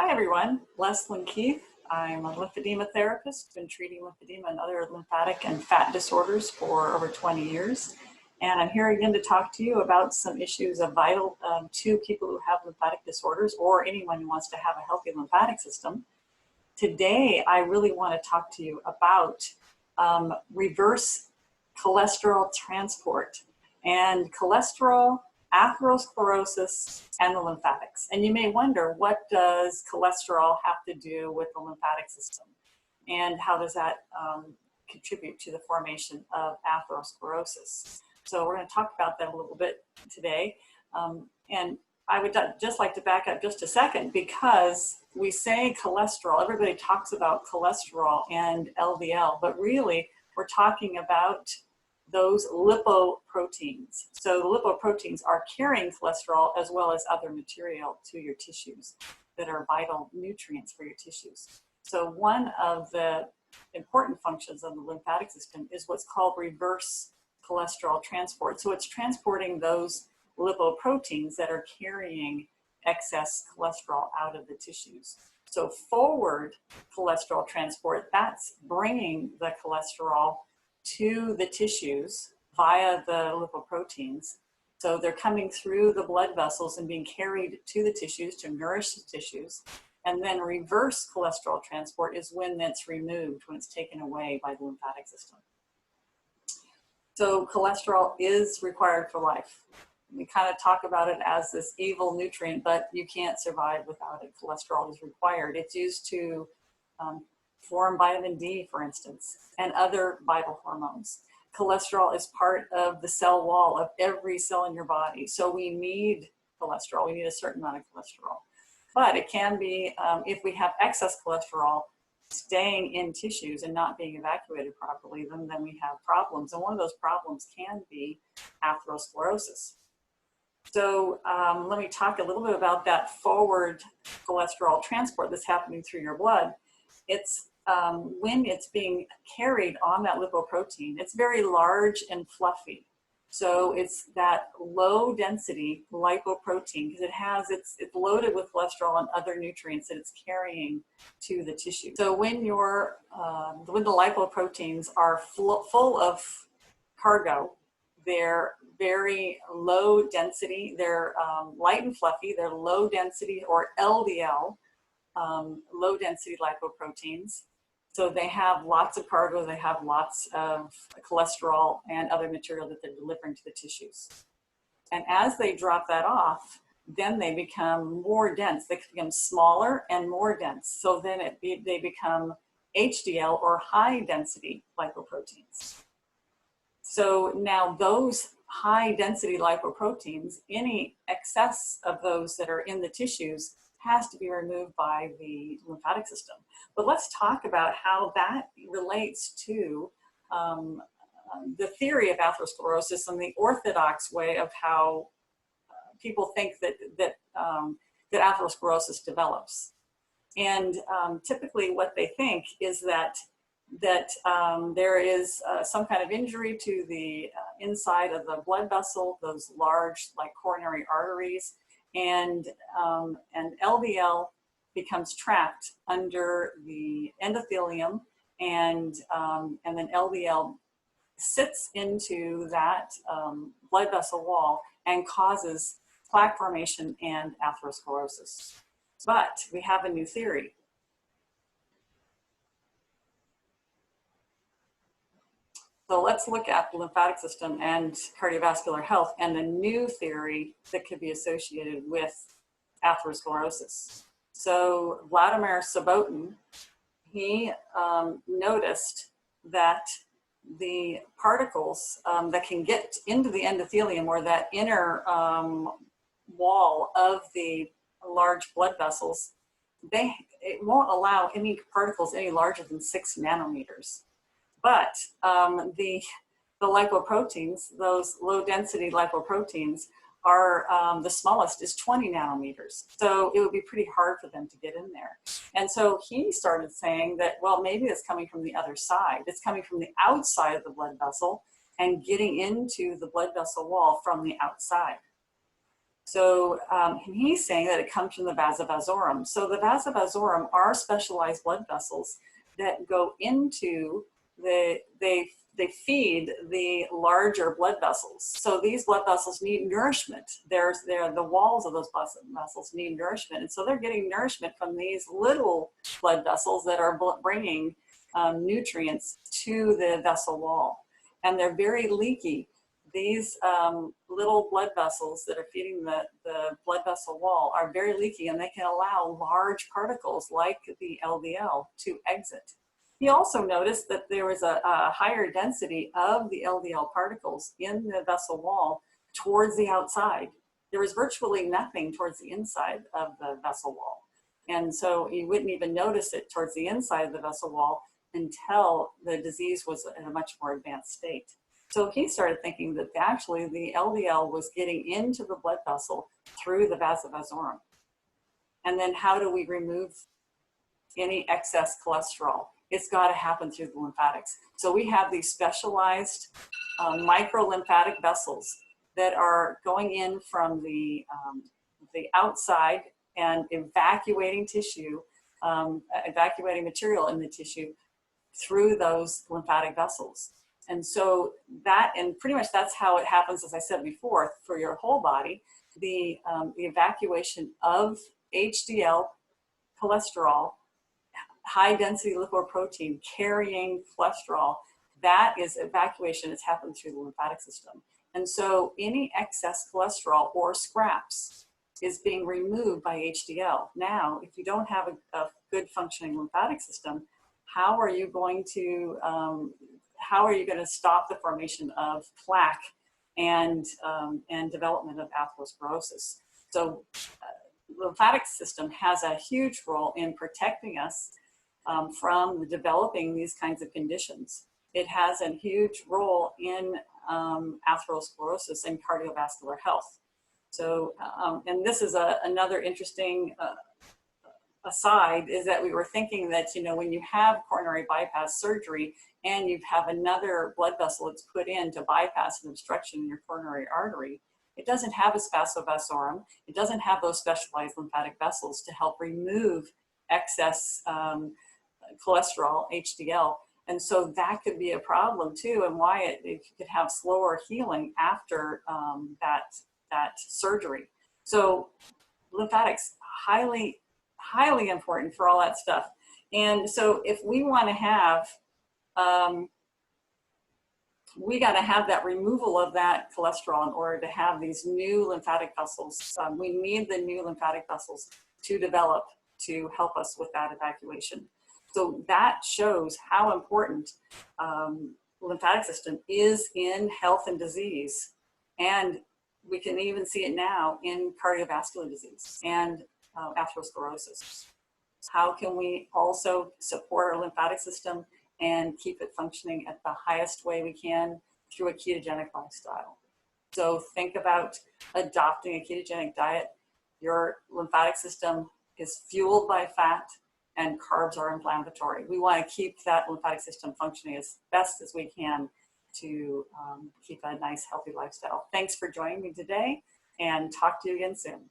Hi everyone, Leslyn Keith. I'm a lymphedema therapist, been treating lymphedema and other lymphatic and fat disorders for over 20 years. And I'm here again to talk to you about some issues of vital to people who have lymphatic disorders or anyone who wants to have a healthy lymphatic system. Today, I really want to talk to you about reverse cholesterol transport and cholesterol, atherosclerosis, and the lymphatics. And you may wonder, what does cholesterol have to do with the lymphatic system? And how does that contribute to the formation of atherosclerosis? So we're going to talk about that a little bit today. And I would just like to back up just a second, because we say cholesterol, everybody talks about cholesterol and LDL, but really we're talking about those lipoproteins. So the lipoproteins are carrying cholesterol as well as other material to your tissues that are vital nutrients for your tissues. So one of the important functions of the lymphatic system is what's called reverse cholesterol transport. So it's transporting those lipoproteins that are carrying excess cholesterol out of the tissues. So forward cholesterol transport, that's bringing the cholesterol to the tissues via the lipoproteins. So they're coming through the blood vessels and being carried to the tissues to nourish the tissues. And then reverse cholesterol transport is when that's removed, when it's taken away by the lymphatic system. So cholesterol is required for life. We kind of talk about it as this evil nutrient, but you can't survive without it. Cholesterol is required. It's used to form vitamin D, for instance, and other vital hormones. Cholesterol is part of the cell wall of every cell in your body. So we need cholesterol. We need a certain amount of cholesterol. But it can be, if we have excess cholesterol staying in tissues and not being evacuated properly, then we have problems. And one of those problems can be atherosclerosis. So let me talk a little bit about that forward cholesterol transport that's happening through your blood. It's when it's being carried on that lipoprotein, it's very large and fluffy. So it's that low density lipoprotein, because it's loaded with cholesterol and other nutrients that it's carrying to the tissue. So when when the lipoproteins are full of cargo, they're very low density, they're light and fluffy, they're low density, or LDL, low density lipoproteins. So they have lots of cargo, they have lots of cholesterol and other material that they're delivering to the tissues. And as they drop that off, then they become more dense. They become smaller and more dense. So then they become HDL, or high density lipoproteins. So now those high density lipoproteins, any excess of those that are in the tissues has to be removed by the lymphatic system. But let's talk about how that relates to the theory of atherosclerosis and the orthodox way of how people think that atherosclerosis develops. And typically what they think is that there is some kind of injury to the inside of the blood vessel, those large, like, coronary arteries, and LDL becomes trapped under the endothelium, and then LDL sits into that blood vessel wall and causes plaque formation and atherosclerosis. But we have a new theory. So let's look at the lymphatic system and cardiovascular health and the new theory that could be associated with atherosclerosis. So Vladimir Subotin, he noticed that the particles that can get into the endothelium, or that inner wall of the large blood vessels, it won't allow any particles any larger than 6 nanometers. But the lipoproteins, those low density lipoproteins, are the smallest is 20 nanometers. So it would be pretty hard for them to get in there. And so he started saying that, well, maybe it's coming from the other side. It's coming from the outside of the blood vessel and getting into the blood vessel wall from the outside. So and he's saying that it comes from the vasa vasorum. So the vasa vasorum are specialized blood vessels that go into they feed the larger blood vessels. So these blood vessels need nourishment. They're the walls of those blood vessels need nourishment. And so they're getting nourishment from these little blood vessels that are bringing nutrients to the vessel wall. And they're very leaky. These little blood vessels that are feeding the blood vessel wall are very leaky, and they can allow large particles like the LDL to exit. He also noticed that there was a higher density of the LDL particles in the vessel wall towards the outside. There was virtually nothing towards the inside of the vessel wall. And so you wouldn't even notice it towards the inside of the vessel wall until the disease was in a much more advanced state. So he started thinking that actually the LDL was getting into the blood vessel through the vasa vasorum. And then how do we remove any excess cholesterol? It's got to happen through the lymphatics. So we have these specialized micro-lymphatic vessels that are going in from the outside and evacuating tissue, evacuating material in the tissue through those lymphatic vessels. And so that, and pretty much that's how it happens, as I said before, for your whole body, the evacuation of HDL, cholesterol, high density lipoprotein carrying cholesterol, that is evacuation. It's happened through the lymphatic system. And so any excess cholesterol or scraps is being removed by HDL. Now, if you don't have a good functioning lymphatic system, how are you going to stop the formation of plaque and development of atherosclerosis? So the lymphatic system has a huge role in protecting us from developing these kinds of conditions. It has a huge role in atherosclerosis and cardiovascular health. So, and this is another interesting aside, is that we were thinking that, you know, when you have coronary bypass surgery and you have another blood vessel that's put in to bypass an obstruction in your coronary artery, it doesn't have a vasa vasorum. It doesn't have those specialized lymphatic vessels to help remove excess cholesterol, HDL. And so that could be a problem too, and why it could have slower healing after that surgery. So lymphatics, highly important for all that stuff. And so if we want to have, we got to have that removal of that cholesterol in order to have these new lymphatic vessels. We need the new lymphatic vessels to develop to help us with that evacuation. So that shows how important lymphatic system is in health and disease. And we can even see it now in cardiovascular disease and atherosclerosis. How can we also support our lymphatic system and keep it functioning at the highest way we can through a ketogenic lifestyle? So think about adopting a ketogenic diet. Your lymphatic system is fueled by fat, and carbs are inflammatory. We want to keep that lymphatic system functioning as best as we can to keep a nice, healthy lifestyle. Thanks for joining me today, and talk to you again soon.